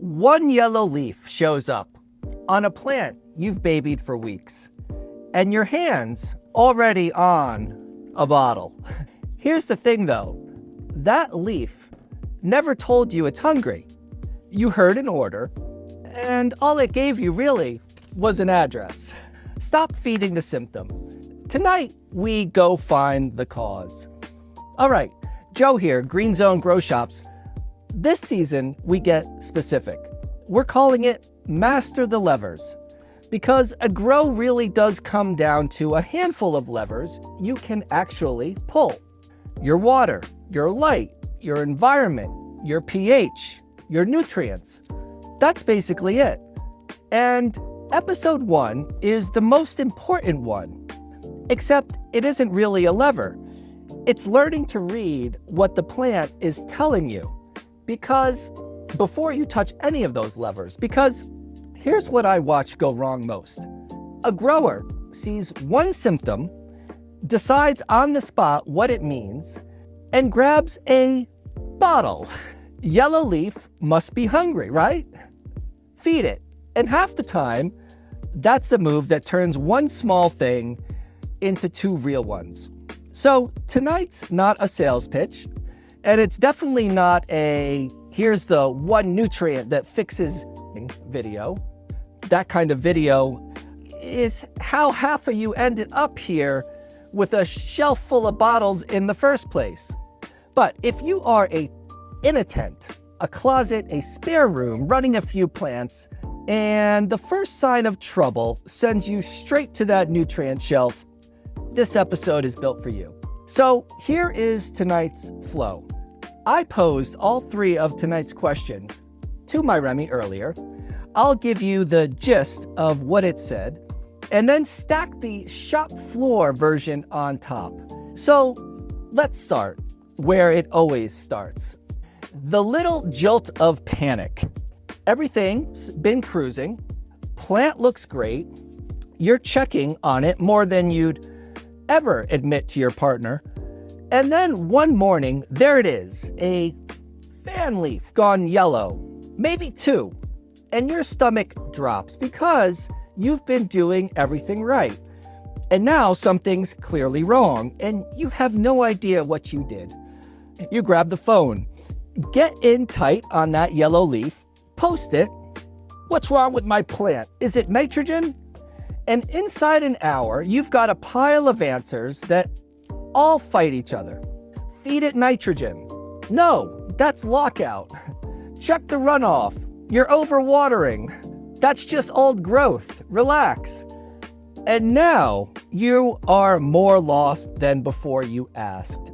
One yellow leaf shows up on a plant you've babied for weeks, and your hand's already on a bottle. Here's the thing though, that leaf never told you it's hungry. You heard an order, and all it gave you really was an address. Stop feeding the symptom. Tonight, we go find the cause. All right, Joe here, Green Zone Grow Shops. This season, we get specific. We're calling it Master the Levers, because a grow really does come down to a handful of levers you can actually pull. Your water, your light, your environment, your pH, your nutrients. That's basically it. And episode 1 is the most important one, except it isn't really a lever. It's learning to read what the plant is telling you. Because before you touch any of those levers, because here's what I watch go wrong most. A grower sees one symptom, decides on the spot what it means, and grabs a bottle. Yellow leaf must be hungry, right? Feed it. And half the time, that's the move that turns one small thing into two real ones. So tonight's not a sales pitch. And it's definitely not a, here's the one nutrient that fixes video. That kind of video is how half of you ended up here with a shelf full of bottles in the first place. But if you are in a tent, a closet, a spare room, running a few plants, and the first sign of trouble sends you straight to that nutrient shelf, this episode is built for you. So here is tonight's flow. I posed all 3 of tonight's questions to MyRemy earlier. I'll give you the gist of what it said, and then stack the shop floor version on top. So let's start where it always starts. The little jolt of panic. Everything's been cruising. Plant looks great. You're checking on it more than you'd ever admit to your partner. And then one morning, there it is, a fan leaf gone yellow, maybe 2, and your stomach drops because you've been doing everything right. And now something's clearly wrong, and you have no idea what you did. You grab the phone, get in tight on that yellow leaf, post it. What's wrong with my plant? Is it nitrogen? And inside an hour, you've got a pile of answers that all fight each other. Feed it nitrogen. No, that's lockout. Check the runoff. You're overwatering. That's just old growth. Relax. And now you are more lost than before you asked.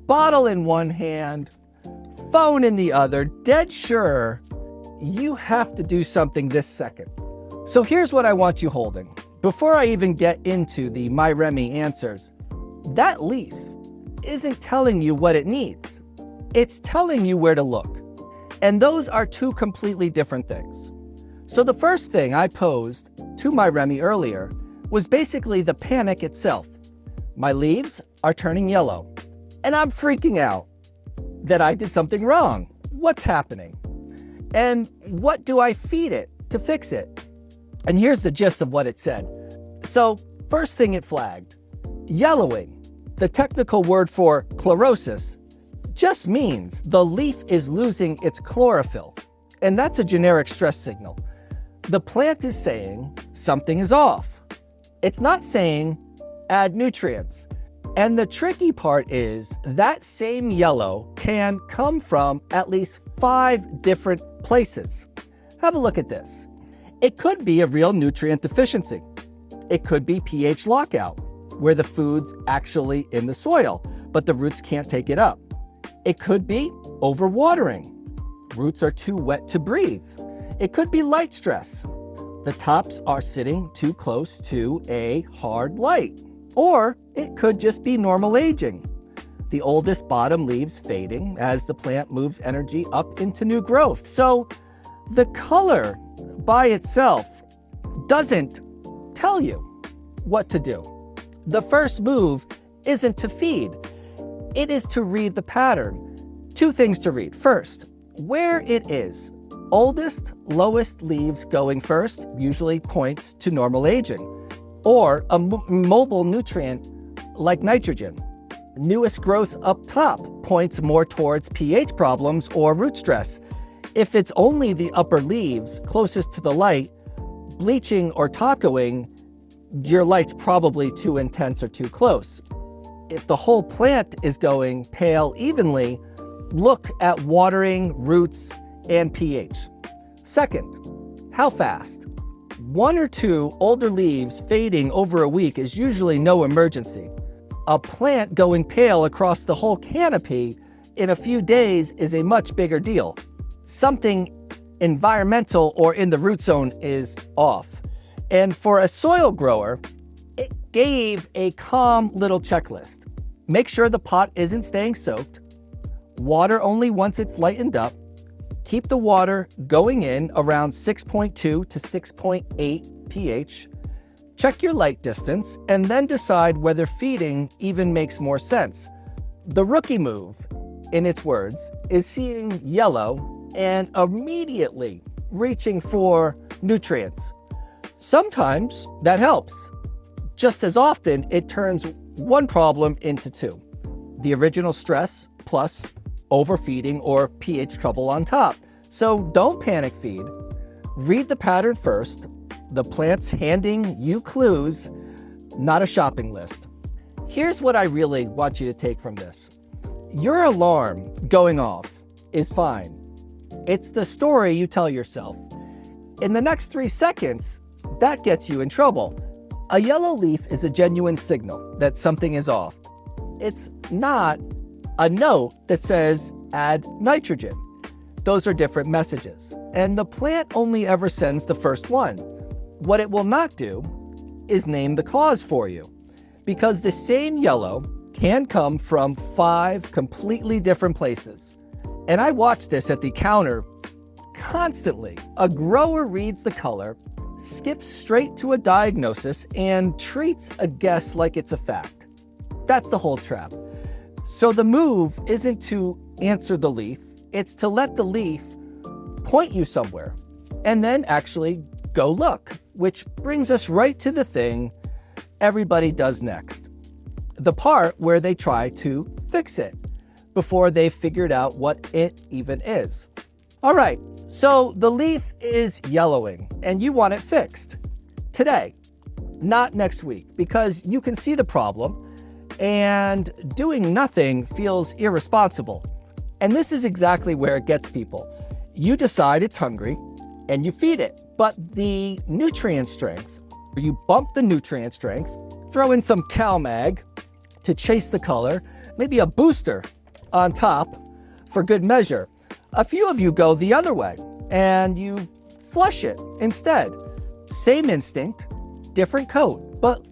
Bottle in one hand, phone in the other, dead sure you have to do something this second. So here's what I want you holding. Before I even get into the MyRemy answers, that leaf isn't telling you what it needs. It's telling you where to look. And those are 2 completely different things. So the first thing I posed to MyRemy earlier was basically the panic itself. My leaves are turning yellow, and I'm freaking out that I did something wrong. What's happening? And what do I feed it to fix it? And here's the gist of what it said. So first thing it flagged, yellowing, the technical word for chlorosis, just means the leaf is losing its chlorophyll. And that's a generic stress signal. The plant is saying something is off. It's not saying add nutrients. And the tricky part is that same yellow can come from at least 5 different places. Have a look at this. It could be a real nutrient deficiency. It could be pH lockout, where the food's actually in the soil, but the roots can't take it up. It could be overwatering. Roots are too wet to breathe. It could be light stress. The tops are sitting too close to a hard light. Or it could just be normal aging. The oldest bottom leaves fading as the plant moves energy up into new growth. So the color by itself doesn't tell you what to do. The first move isn't to feed. It is to read the pattern. 2 things to read. First, where it is. Oldest, lowest leaves going first usually points to normal aging, or a mobile nutrient like nitrogen. Newest growth up top points more towards pH problems or root stress. If it's only the upper leaves closest to the light, bleaching or tacoing, your light's probably too intense or too close. If the whole plant is going pale evenly, look at watering, roots, and pH. Second, how fast? 1 or 2 older leaves fading over a week is usually no emergency. A plant going pale across the whole canopy in a few days is a much bigger deal. Something environmental or in the root zone is off. And for a soil grower, it gave a calm little checklist. Make sure the pot isn't staying soaked. Water only once it's lightened up. Keep the water going in around 6.2 to 6.8 pH. Check your light distance and then decide whether feeding even makes more sense. The rookie move, in its words, is seeing yellow and immediately reaching for nutrients. Sometimes that helps. Just as often, it turns one problem into 2. The original stress plus overfeeding or pH trouble on top. So don't panic feed. Read the pattern first. The plant's handing you clues, not a shopping list. Here's what I really want you to take from this. Your alarm going off is fine. It's the story you tell yourself. In the next 3 seconds, that gets you in trouble. A yellow leaf is a genuine signal that something is off. It's not a note that says add nitrogen. Those are different messages. And the plant only ever sends the first one. What it will not do is name the cause for you, because the same yellow can come from 5 completely different places. And I watch this at the counter constantly. A grower reads the color, skips straight to a diagnosis, and treats a guess like it's a fact. That's the whole trap. So the move isn't to answer the leaf, it's to let the leaf point you somewhere, and then actually go look, which brings us right to the thing everybody does next. The part where they try to fix it before they've figured out what it even is. All right, so the leaf is yellowing and you want it fixed today, not next week, because you can see the problem and doing nothing feels irresponsible. And this is exactly where it gets people. You decide it's hungry and you feed it, but the nutrient strength, you bump the nutrient strength, throw in some CalMag to chase the color, maybe a booster on top for good measure. A few of you go the other way and you flush it instead. Same instinct, different coat, but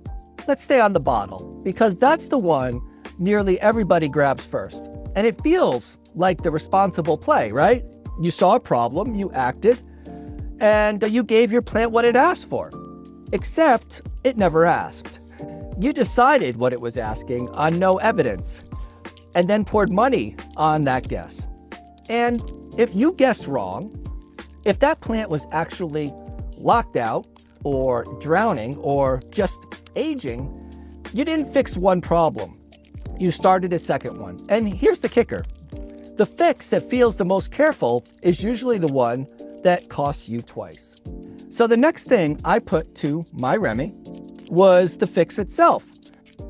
let's stay on the bottle because that's the one nearly everybody grabs first. And it feels like the responsible play, right? You saw a problem, you acted, and you gave your plant what it asked for, except it never asked. You decided what it was asking on no evidence, and then poured money on that guess. And if you guessed wrong, if that plant was actually locked out or drowning or just aging, you didn't fix one problem. You started a second one. And here's the kicker. The fix that feels the most careful is usually the one that costs you twice. So the next thing I put to MyRemy was the fix itself.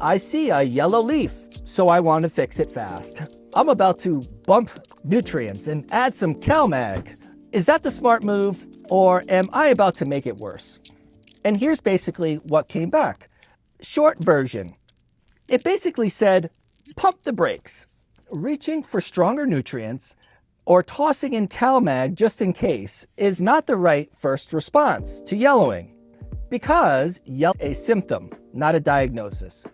I see a yellow leaf, so I want to fix it fast. I'm about to bump nutrients and add some CalMag. Is that the smart move, or am I about to make it worse? And here's basically what came back. Short version. It basically said, pump the brakes. Reaching for stronger nutrients or tossing in CalMag just in case is not the right first response to yellowing, because yellow is a symptom, not a diagnosis.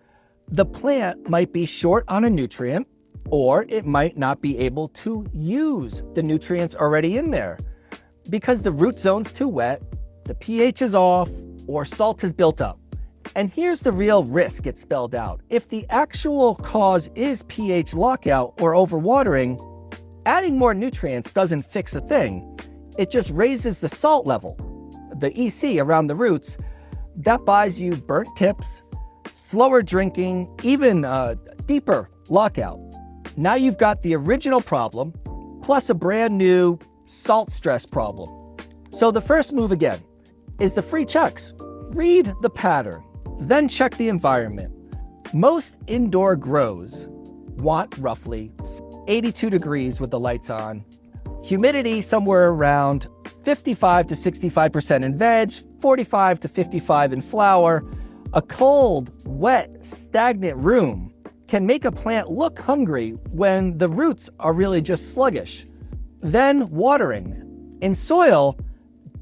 The plant might be short on a nutrient, or it might not be able to use the nutrients already in there because the root zone's too wet, the pH is off, or salt has built up. And here's the real risk it's spelled out. If the actual cause is pH lockout or overwatering, adding more nutrients doesn't fix a thing. It just raises the salt level, the EC around the roots. That buys you burnt tips, slower drinking, even deeper lockout. Now you've got the original problem, plus a brand new salt stress problem. So the first move again is the free checks. Read the pattern, then check the environment. Most indoor grows want roughly 82 degrees with the lights on, humidity somewhere around 55 to 65% in veg, 45 to 55 in flower. A cold, wet, stagnant room can make a plant look hungry when the roots are really just sluggish. Then watering. In soil,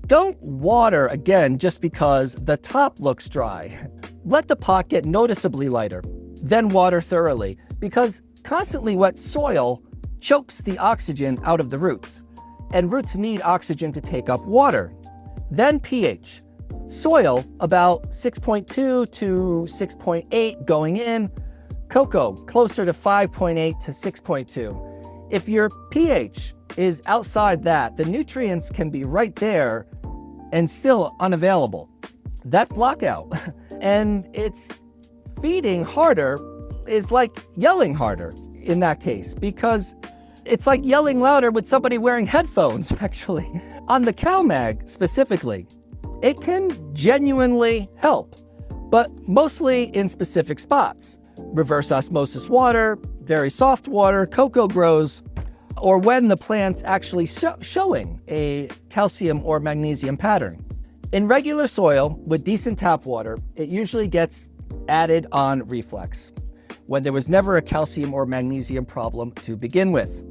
don't water again just because the top looks dry. Let the pot get noticeably lighter, then water thoroughly, because constantly wet soil chokes the oxygen out of the roots, and roots need oxygen to take up water. Then pH. Soil about 6.2 to 6.8 going in, coco closer to 5.8 to 6.2. If your pH is outside that, the nutrients can be right there and still unavailable. That's lockout. And it's feeding harder is like yelling harder in that case, because it's like yelling louder with somebody wearing headphones, actually. On the CalMag specifically, it can genuinely help, but mostly in specific spots. Reverse osmosis water, very soft water, coco grows, or when the plant's actually showing a calcium or magnesium pattern. In regular soil with decent tap water, it usually gets added on reflex, when there was never a calcium or magnesium problem to begin with.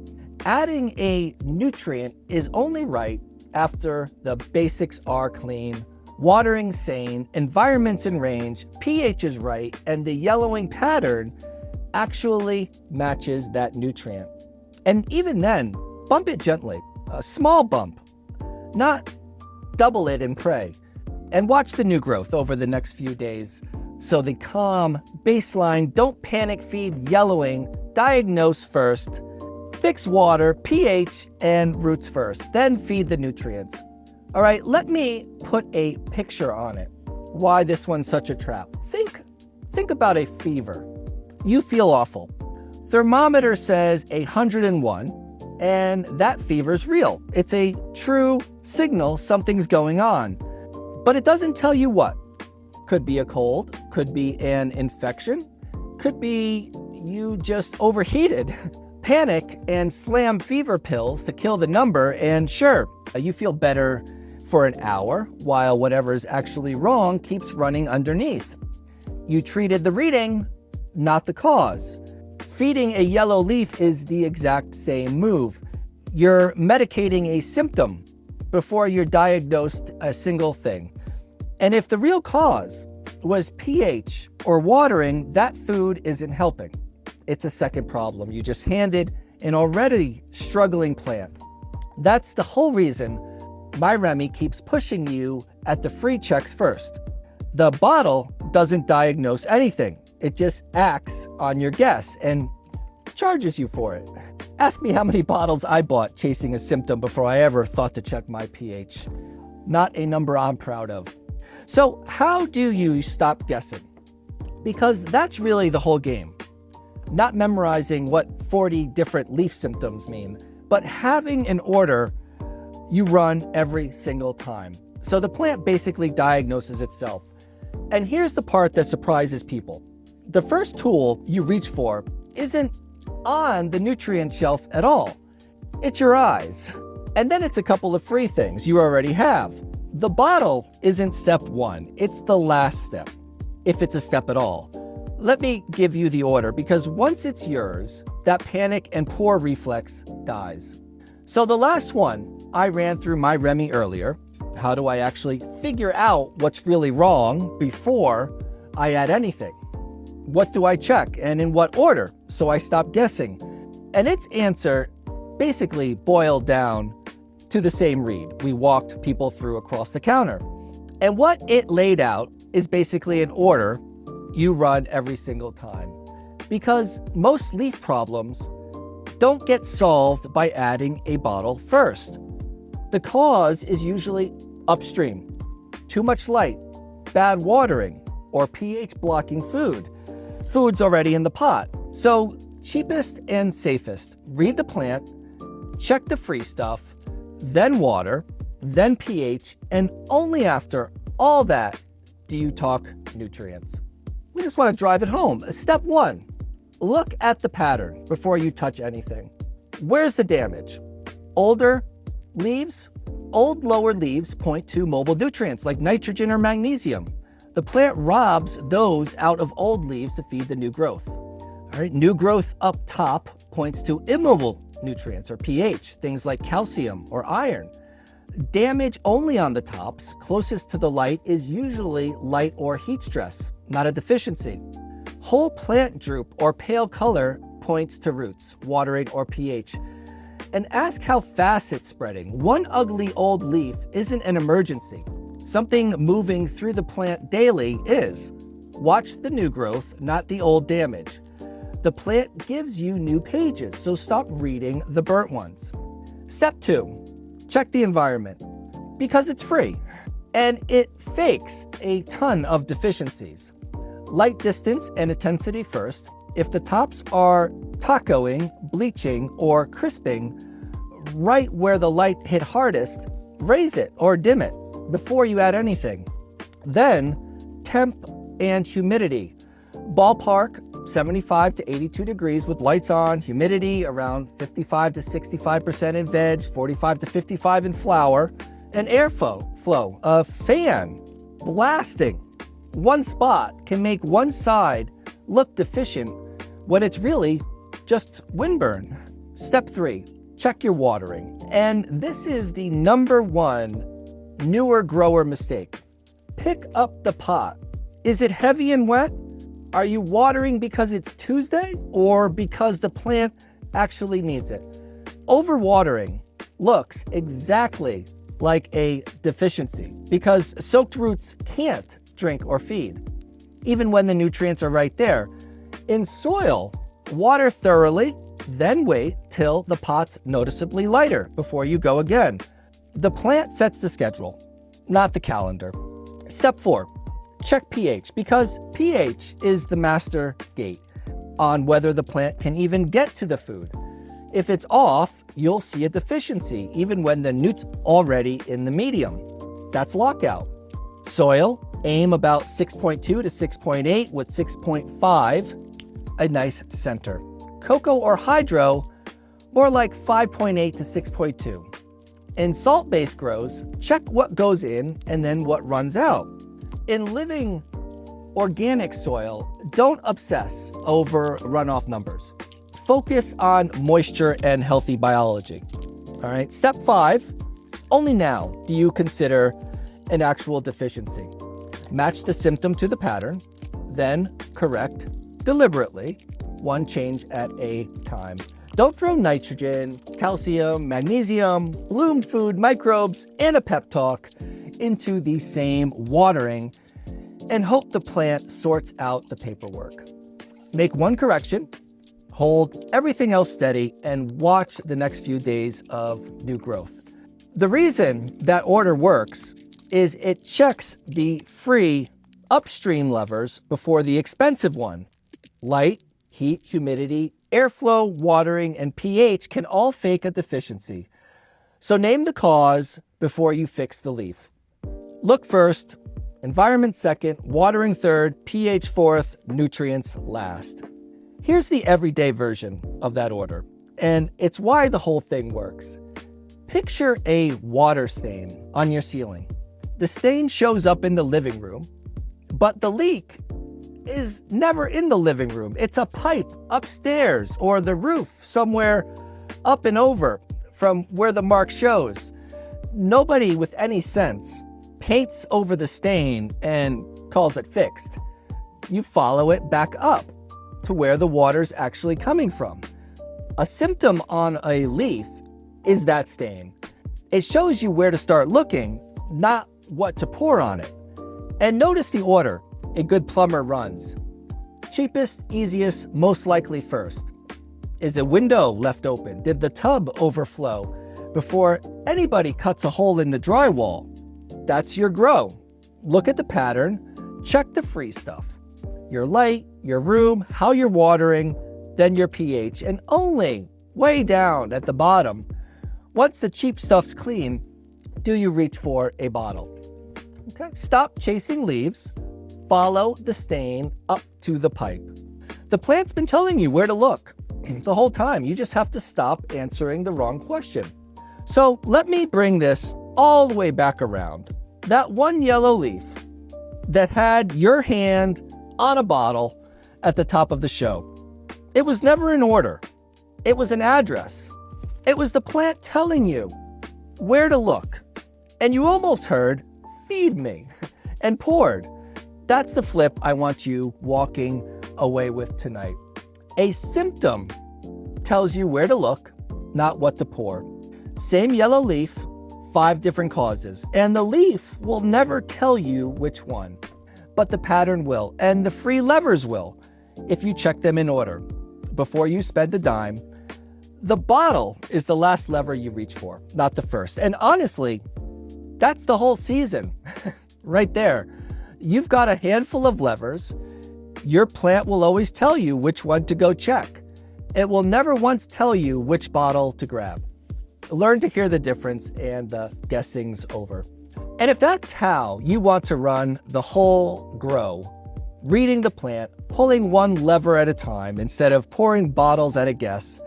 Adding a nutrient is only right after the basics are clean, watering sane, environment's in range, pH is right, and the yellowing pattern actually matches that nutrient. And even then, bump it gently, a small bump, not double it and pray. And watch the new growth over the next few days. So the calm baseline, don't panic feed yellowing, diagnose first, fix water, pH, and roots first, then feed the nutrients. All right, let me put a picture on it, why this one's such a trap. Think about a fever. You feel awful. Thermometer says 101, and that fever's real. It's a true signal something's going on, but it doesn't tell you what. Could be a cold, could be an infection, could be you just overheated. Panic and slam fever pills to kill the number, and sure, you feel better for an hour while whatever's actually wrong keeps running underneath. You treated the reading, not the cause. Feeding a yellow leaf is the exact same move. You're medicating a symptom before you're diagnosed a single thing. And if the real cause was pH or watering, that food isn't helping. It's a second problem. You just handed an already struggling plant. That's the whole reason MyRemy keeps pushing you at the free checks first. The bottle doesn't diagnose anything. It just acts on your guess and charges you for it. Ask me how many bottles I bought chasing a symptom before I ever thought to check my pH. Not a number I'm proud of. So how do you stop guessing? Because that's really the whole game. Not memorizing what 40 different leaf symptoms mean, but having an order you run every single time. So the plant basically diagnoses itself. And here's the part that surprises people. The first tool you reach for isn't on the nutrient shelf at all. It's your eyes. And then it's a couple of free things you already have. The bottle isn't step one, it's the last step, if it's a step at all. Let me give you the order, because once it's yours, that panic and pour reflex dies. So the last one, I ran through MyRemy earlier. How do I actually figure out what's really wrong before I add anything? What do I check and in what order, so I stop guessing? And its answer basically boiled down to the same read we walked people through across the counter. And what it laid out is basically an order you run every single time. Because most leaf problems don't get solved by adding a bottle first. The cause is usually upstream, too much light, bad watering, or pH blocking food. Food's already in the pot. So cheapest and safest, read the plant, check the free stuff, then water, then pH, and only after all that do you talk nutrients. We just want to drive it home. Step 1, look at the pattern before you touch anything. Where's the damage? Older leaves? Old lower leaves point to mobile nutrients like nitrogen or magnesium. The plant robs those out of old leaves to feed the new growth. All right, new growth up top points to immobile nutrients or pH, things like calcium or iron. Damage only on the tops, closest to the light, is usually light or heat stress, not a deficiency. Whole plant droop or pale color points to roots, watering, or pH. And ask how fast it's spreading. One ugly old leaf isn't an emergency. Something moving through the plant daily is. Watch the new growth, not the old damage. The plant gives you new pages, so stop reading the burnt ones. Step 2. Check the environment, because it's free and it fakes a ton of deficiencies. Light distance and intensity first. If the tops are tacoing, bleaching, or crisping right where the light hit hardest, raise it or dim it before you add anything. Then temp and humidity. Ballpark 75 to 82 degrees with lights on, humidity around 55 to 65% in veg, 45 to 55 in flower, and airflow. A fan blasting one spot can make one side look deficient when it's really just windburn. Step 3, check your watering. And this is the #1 newer grower mistake. Pick up the pot. Is it heavy and wet? Are you watering because it's Tuesday or because the plant actually needs it? Overwatering looks exactly like a deficiency because soaked roots can't drink or feed, even when the nutrients are right there. In soil, water thoroughly, then wait till the pot's noticeably lighter before you go again. The plant sets the schedule, not the calendar. Step 4. Check pH, because pH is the master gate on whether the plant can even get to the food. If it's off, you'll see a deficiency, even when the nut's already in the medium. That's lockout. Soil, aim about 6.2 to 6.8 with 6.5, a nice center. Coco or hydro, more like 5.8 to 6.2. In salt-based grows, check what goes in and then what runs out. In living organic soil, don't obsess over runoff numbers. Focus on moisture and healthy biology. All right, step 5, only now do you consider an actual deficiency. Match the symptom to the pattern, then correct deliberately, one change at a time. Don't throw nitrogen, calcium, magnesium, bloom food, microbes, and a pep talk into the same watering and hope the plant sorts out the paperwork. Make one correction, hold everything else steady, and watch the next few days of new growth. The reason that order works is it checks the free upstream levers before the expensive one. Light, heat, humidity, airflow, watering, and pH can all fake a deficiency. So name the cause before you fix the leaf. Look first, environment second, watering third, pH fourth, nutrients last. Here's the everyday version of that order, and it's why the whole thing works. Picture a water stain on your ceiling. The stain shows up in the living room, but the leak is never in the living room. It's a pipe upstairs or the roof somewhere up and over from where the mark shows. Nobody with any sense paints over the stain and calls it fixed. You follow it back up to where the water's actually coming from. A symptom on a leaf is that stain. It shows you where to start looking, not what to pour on it. And notice the order a good plumber runs. Cheapest, easiest, most likely first. Is a window left open? Did the tub overflow? before anybody cuts a hole in the drywall. That's your grow. Look at the pattern, check the free stuff. Your light, your room, how you're watering, then your pH, and only way down at the bottom, once the cheap stuff's clean, do you reach for a bottle. Okay, stop chasing leaves, follow the stain up to the pipe. The plant's been telling you where to look the whole time. You just have to stop answering the wrong question. So let me bring this all the way back around. That one yellow leaf that had your hand on a bottle at the top of the show. It was never in order. It was an address. It was the plant telling you where to look. And you almost heard, feed me, and poured. That's the flip I want you walking away with tonight. A symptom tells you where to look, not what to pour. Same yellow leaf, 5 different causes. And the leaf will never tell you which one, but the pattern will, and the free levers will, if you check them in order. Before you spend a dime, the bottle is the last lever you reach for, not the first. And honestly, that's the whole season right there. You've got a handful of levers. Your plant will always tell you which one to go check. It will never once tell you which bottle to grab. Learn to hear the difference and the guessing's over. And if that's how you want to run the whole grow, reading the plant, pulling one lever at a time instead of pouring bottles at a guess,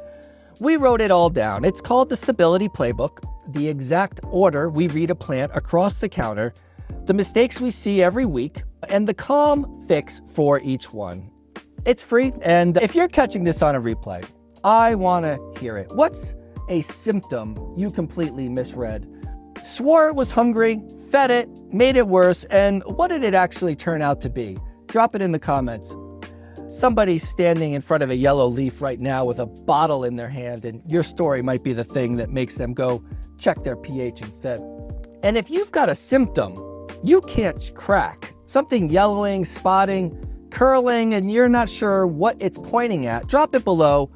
we wrote it all down. It's called the Stability Playbook, the exact order we read a plant across the counter, the mistakes we see every week, and the calm fix for each one. It's free, and if you're catching this on a replay, I want to hear it. What's a symptom you completely misread? Swore it was hungry, fed it, made it worse, and what did it actually turn out to be? Drop it in the comments. Somebody's standing in front of a yellow leaf right now with a bottle in their hand, and your story might be the thing that makes them go check their pH instead. And if you've got a symptom you can't crack, something yellowing, spotting, curling, and you're not sure what it's pointing at, drop it below.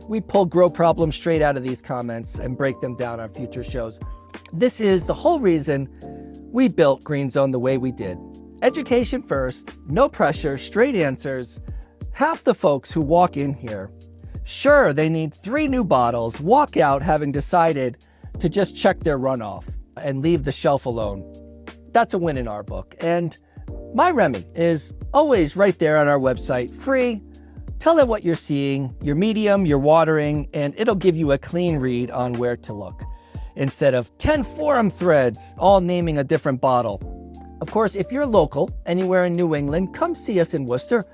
We pull grow problems straight out of these comments and break them down on future shows. This is the whole reason we built Green Zone the way we did. Education first, no pressure, straight answers. Half the folks who walk in here, sure, they need 3 new bottles, walk out having decided to just check their runoff and leave the shelf alone. That's a win in our book. And MyRemy is always right there on our website, free. Tell it what you're seeing, your medium, your watering, and it'll give you a clean read on where to look, instead of 10 forum threads, all naming a different bottle. Of course, if you're local, anywhere in New England, come see us in Worcester.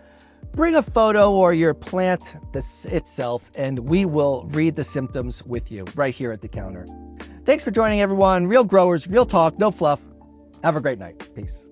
Bring a photo or your plant itself, and we will read the symptoms with you right here at the counter. Thanks for joining, everyone. Real growers, real talk, no fluff. Have a great night. Peace.